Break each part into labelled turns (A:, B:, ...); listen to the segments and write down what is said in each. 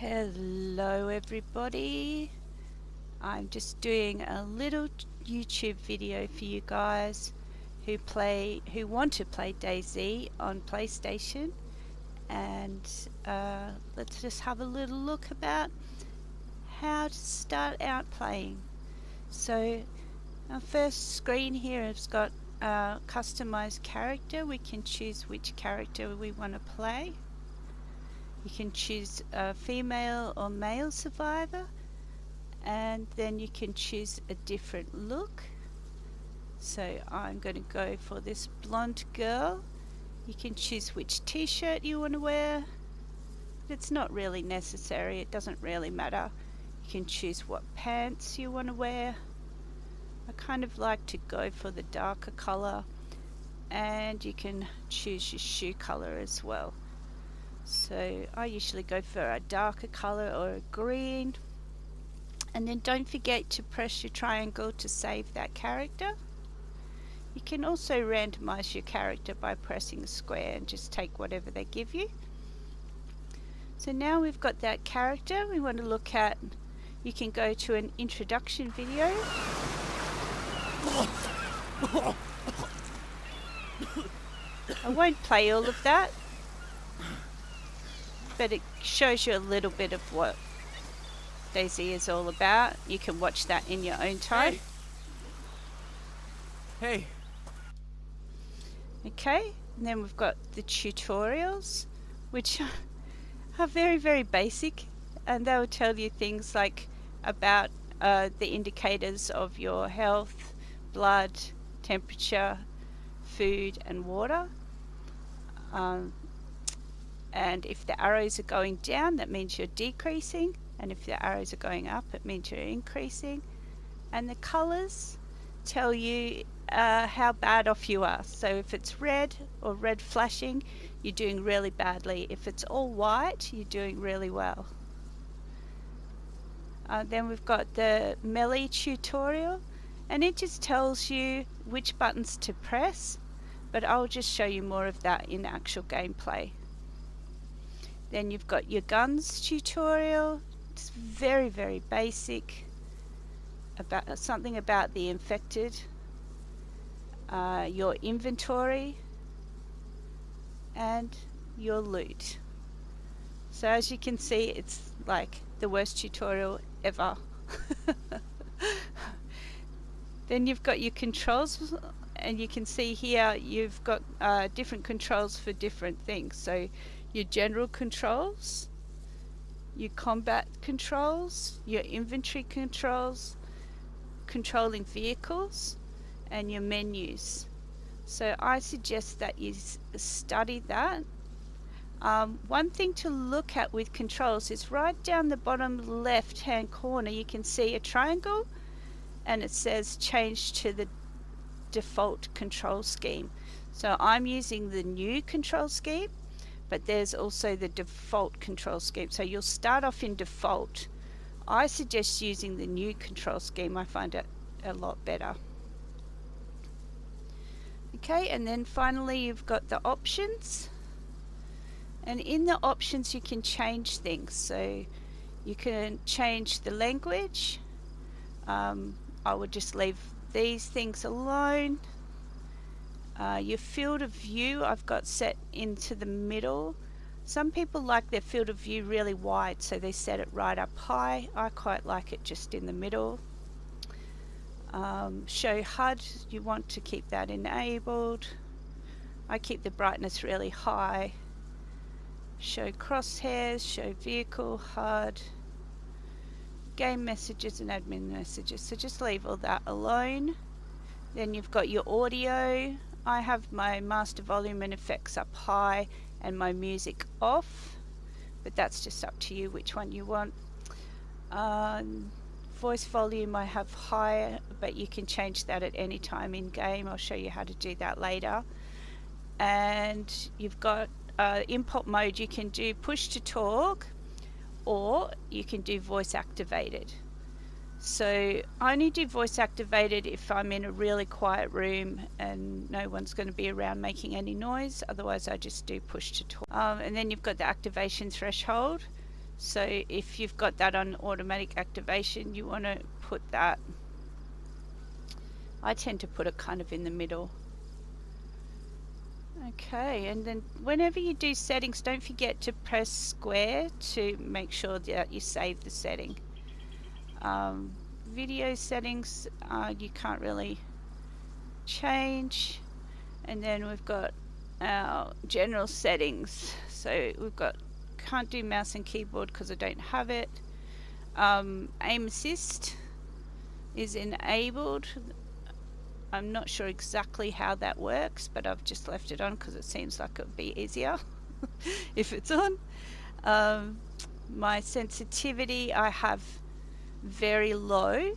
A: Hello everybody, I'm just doing a little YouTube video for you guys who want to play DayZ on PlayStation, and let's just have a little look about how to start out playing. So our first screen here has got a customized character. We can choose which character we want to play. You can choose a female or male survivor, and then you can choose a different look. So I'm going to go for this blonde girl. You can choose which t-shirt you want to wear. It's not really necessary, it doesn't really matter. You can choose what pants you want to wear. I kind of like to go for the darker color, and you can choose your shoe color as well. So I usually go for a darker color or a green, and then don't forget to press your triangle to save that character. You can also randomize your character by pressing square and just take whatever they give you. So now we've got that character we want to look at. You can go to an introduction video. I won't play all of that, but it shows you a little bit of what DayZ is all about. You can watch that in your own time.
B: Hey.
A: Okay, and then we've got the tutorials, which are very, very basic, and they will tell you things like about the indicators of your health, blood, temperature, food and water. And if the arrows are going down, that means you're decreasing, and if the arrows are going up, it means you're increasing. And the colors tell you how bad off you are. So if it's red or red flashing, you're doing really badly. If it's all white, you're doing really well. Then we've got the melee tutorial, and it just tells you which buttons to press, but I'll just show you more of that in actual gameplay. Then you've got your guns tutorial. It's very, very basic, about something about the infected, your inventory, and your loot. So as you can see, it's like the worst tutorial ever. Then you've got your controls, and you can see here you've got different controls for different things. So your general controls, your combat controls, your inventory controls, controlling vehicles, and your menus. So I suggest that you study that. One thing to look at with controls is right down the bottom left hand corner you can see a triangle, and it says change to the default control scheme. So I'm using the new control scheme, but there's also the default control scheme. So you'll start off in default. I suggest using the new control scheme. I find it a lot better. Okay, and then finally you've got the options. And in the options you can change things. So you can change the language. I would just leave these things alone. Your field of view I've got set into the middle. Some people like their field of view really wide, so they set it right up high. I quite like it just in the middle. Show HUD, you want to keep that enabled. I keep the brightness really high. Show crosshairs, show vehicle HUD, game messages and admin messages. So just leave all that alone. Then you've got your audio. I have my master volume and effects up high and my music off, but that's just up to you which one you want. Voice volume I have high, but you can change that at any time in game. I'll show you how to do that later. And you've got input mode. You can do push to talk, or you can do voice activated. So I only do voice activated if I'm in a really quiet room and no one's going to be around making any noise. Otherwise I just do push to talk. And then you've got the activation threshold. So if you've got that on automatic activation, you want to put that, I tend to put it kind of in the middle. Okay, and then whenever you do settings, don't forget to press square to make sure that you save the setting. Video settings, you can't really change. And then we've got our general settings. So we've got, can't do mouse and keyboard because I don't have it. Aim assist is enabled. I'm not sure exactly how that works, but I've just left it on because it seems like it would be easier if it's on. My sensitivity I have very low,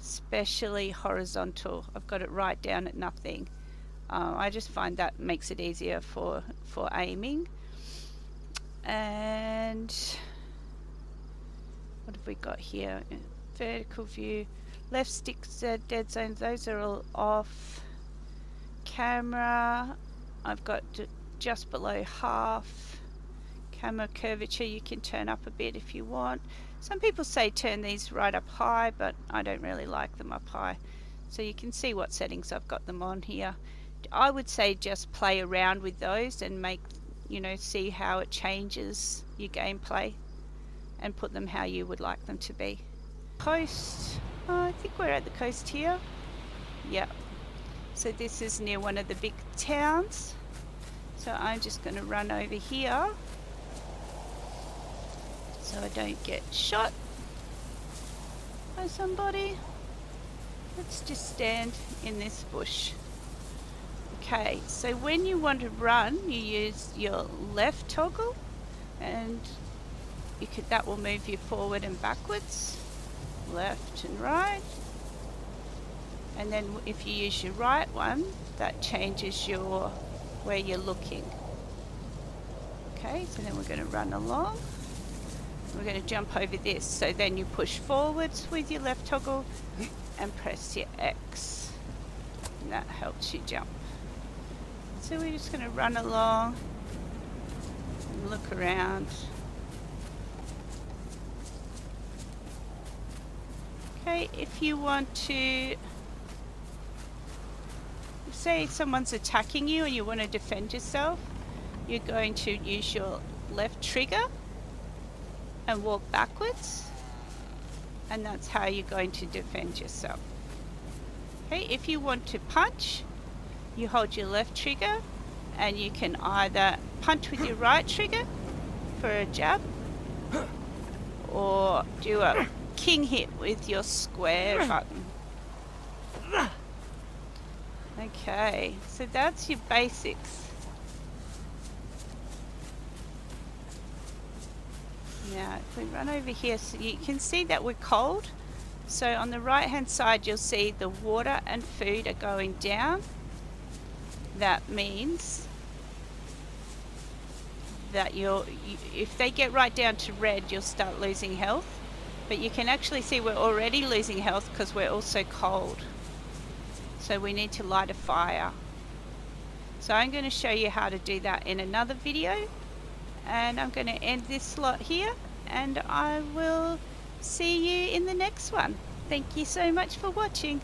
A: especially horizontal. I've got it right down at nothing. I just find that makes it easier for aiming. And what have we got here? Vertical view, left stick dead zones, those are all off. Camera, I've got just below half. Camera curvature you can turn up a bit if you want. Some people say turn these right up high, but I don't really like them up high. So you can see what settings I've got them on here. I would say just play around with those and make, you know, see how it changes your gameplay and put them how you would like them to be. Coast, I think we're at the coast here. Yep. So this is near one of the big towns. So I'm just going to run over here so I don't get shot by somebody. Let's just stand in this bush. Okay, so when you want to run, you use your left toggle, and that will move you forward and backwards, left and right. And then if you use your right one, that changes your where you're looking. Okay, so then we're going to run along. We're going to jump over this. So then you push forwards with your left toggle and press your X. And that helps you jump. So we're just going to run along and look around. Okay, if you want to, say someone's attacking you and you want to defend yourself, you're going to use your left trigger and walk backwards, and that's how you're going to defend yourself. Okay, if you want to punch, you hold your left trigger and you can either punch with your right trigger for a jab or do a king hit with your square button. Okay, so that's your basics. Now if we run over here, so you can see that we're cold. So on the right hand side you'll see the water and food are going down. That means that if they get right down to red, you'll start losing health. But you can actually see we're already losing health because we're also cold. So we need to light a fire. So I'm going to show you how to do that in another video. And I'm going to end this slot here, and I will see you in the next one. Thank you so much for watching.